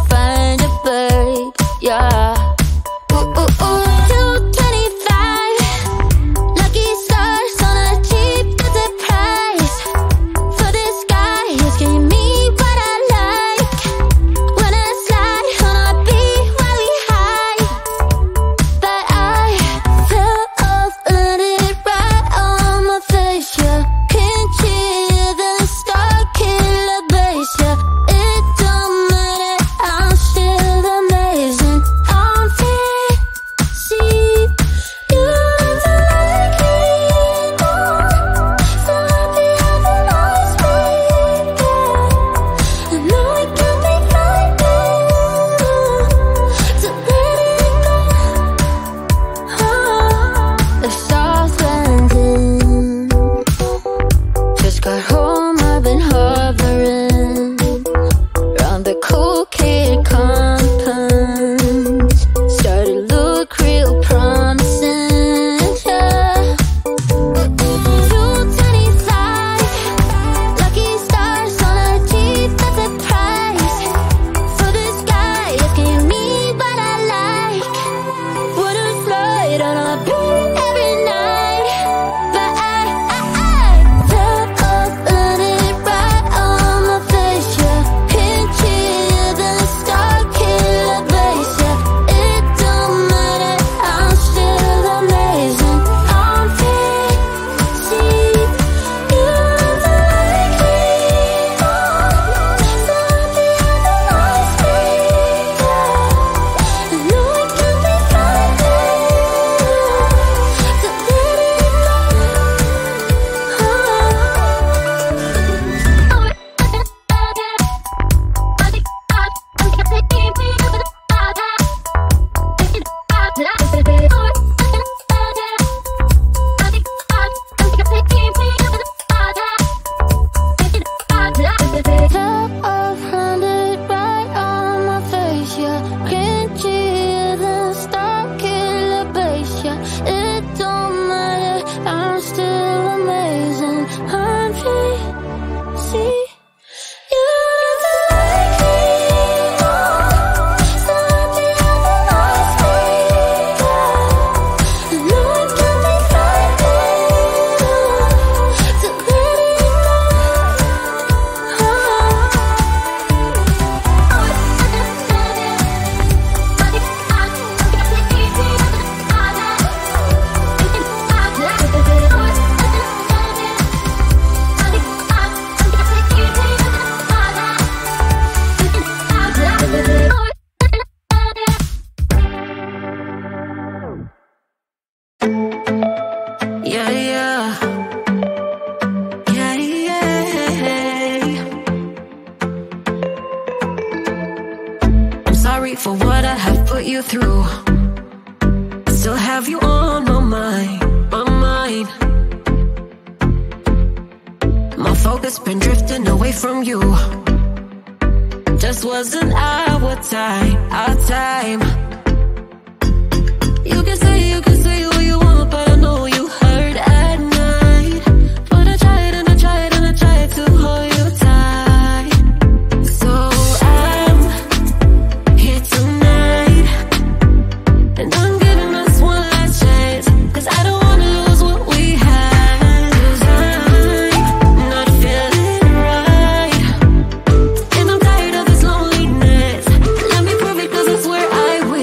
find a bird, yeah. Ooh, ooh, ooh, 225 lucky stars on a cheap visit price. For this guy, he's giving me what I like. When I slide on a beat while we hide. But I fell off, let it right on my face, yeah. Can't hear the star killer bass, yeah. It don't matter, I'm still amazing. I'm fancy, you don't like me anymore. So happy having always been there. I know it can be frightening to let it go. The stars landing. Just got home, I've been hovering around the cool kid compounds. Started to look real promising, yeah. 225 lucky stars on a cheap visit price. For this guy, it's giving me what I like. Wouldn't flight on a beat every night. But I fell off, let it right on my face, yeah. Can't hear the star killer bass, yeah. It don't matter, I'm still amazing. I'm fancy, you don't like me anymore. So happy having always been there. I know it can be frightening to let it Top of 100 right on my face, yeah. Can't hear the star killer bass, yeah. It don't matter, I'm still amazing. I'm fancy, you don't like me anymore. So happy having always been there. I know it can be frightening to let it go. Yeah, yeah. Yeah, yeah. I'm sorry for what I have put you through. Still have you on my mind, my mind. My focus been drifting away from you. Just wasn't our time, our time. You can say what you want, but I know you hurt at night. But I tried and I tried and I tried to hold you tight. So I'm here tonight, and I'm giving us one last chance, 'cause I don't wanna lose what we had. 'Cause I'm not feeling right, and I'm tired of this loneliness. Let me prove it, 'cause I swear I will.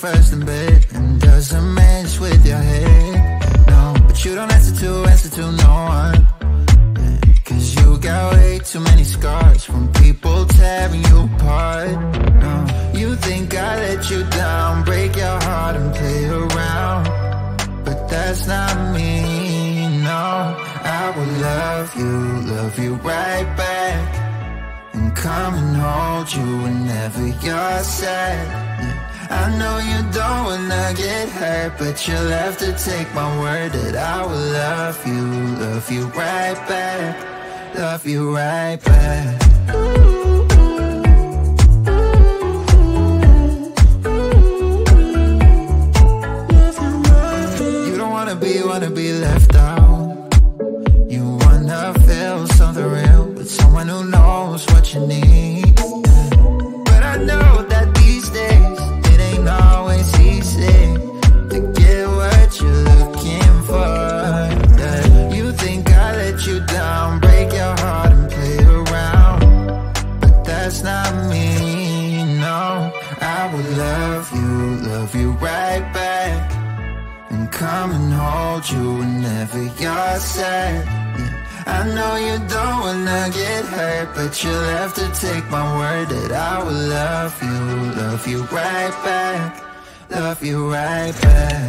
first in bed and doesn't mess with your head. No, but you don't answer to no one. Yeah, 'cause you got way too many scars from people tearing you apart. No, you think I let you down, break your heart and play around, but that's not me. No, I will love you right back, and come and hold you whenever you're sad. Yeah, I know you don't wanna get hurt, but you'll have to take my word that I will love you right back, love you right back. You don't wanna be left out. You wanna feel something real with someone who knows what you need. But I know that these days it ain't always easy to get what you're looking for. Yeah. You think I let you down, break your heart and play around, but that's not me. No, I will love you right back, and come and hold you whenever you're sad. Yeah. I know you don't wanna get hurt, but you'll have to take my word that I will love you right back, love you right back.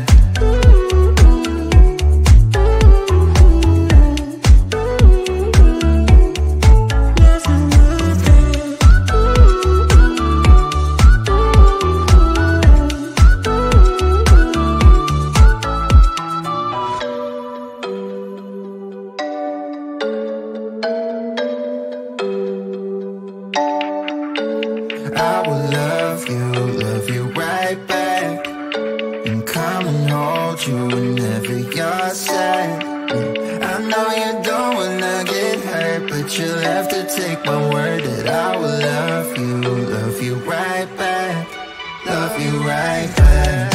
I will love you right back, and come and hold you whenever you're sad. Yeah. I know you don't wanna get hurt, but you'll have to take my word that I will love you right back, love you right back.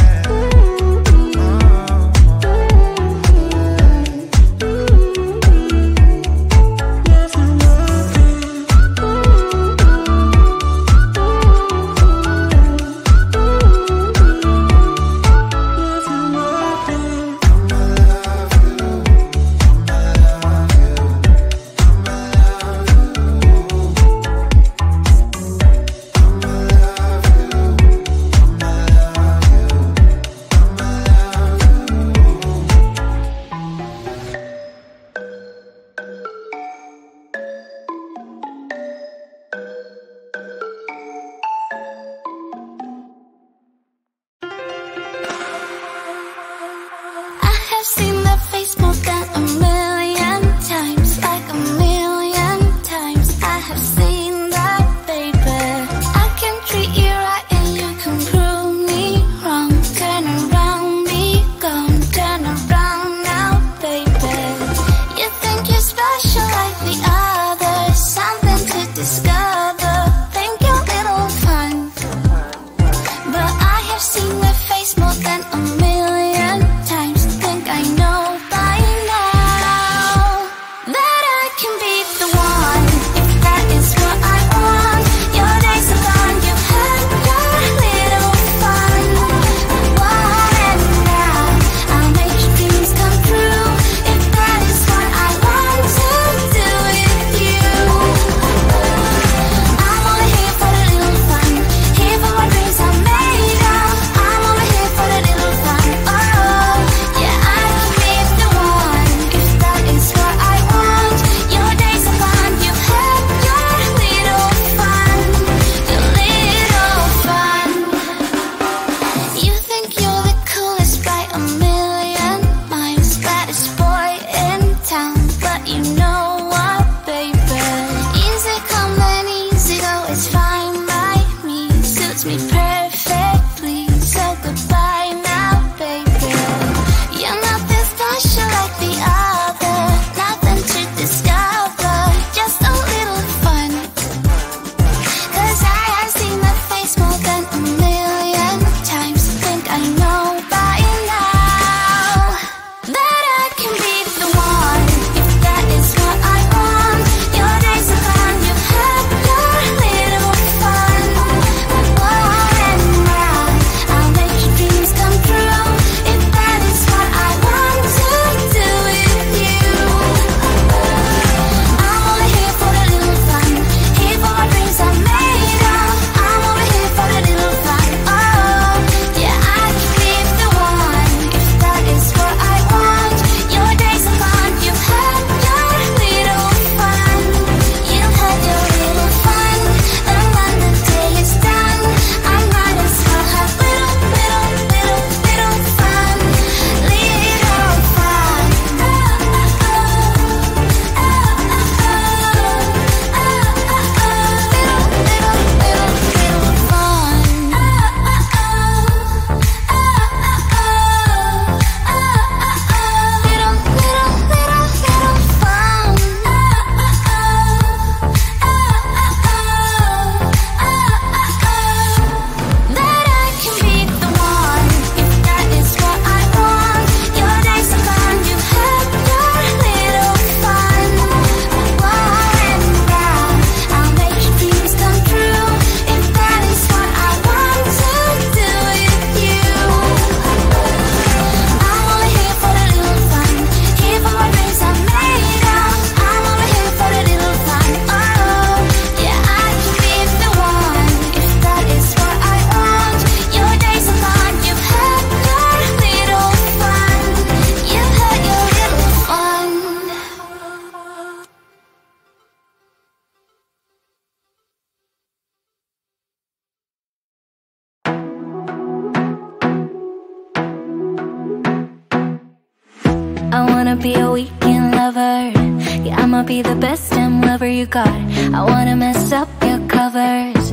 I'ma be the best damn lover you got. I wanna mess up your covers.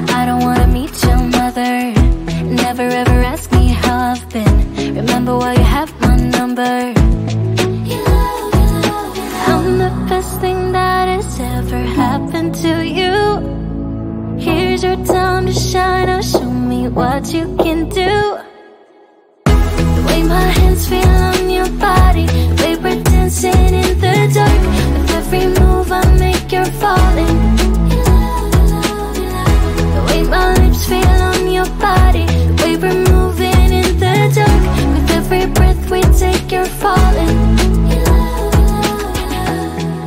I don't wanna meet your mother. Never ever ask me how I've been. Remember why you have my number. I'm the best thing that has ever happened to you. Here's your time to shine. Now show me what you can do. The way my hands feel on your body, the way we're dancing in the dark. With every move I make, you're falling. The way my lips feel on your body, the way we're moving in the dark. With every breath we take, you're falling.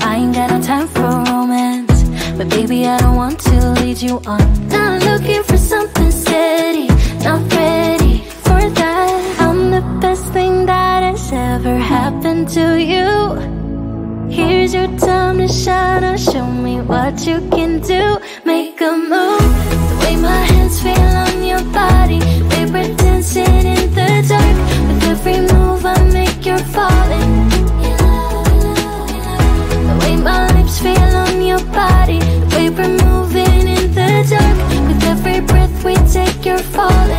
I ain't got no time for romance, but baby I don't want to lead you on. Not looking for something steady, not ready for that. I'm the best thing that has ever happened to you. Here's your time to shine. Now show me what you can do. Make a move. The way my hands feel on your body, the way we're dancing in the dark. With every move I make, you're falling. The way my lips feel on your body, the way we're moving in the dark. With every breath we take, you're falling.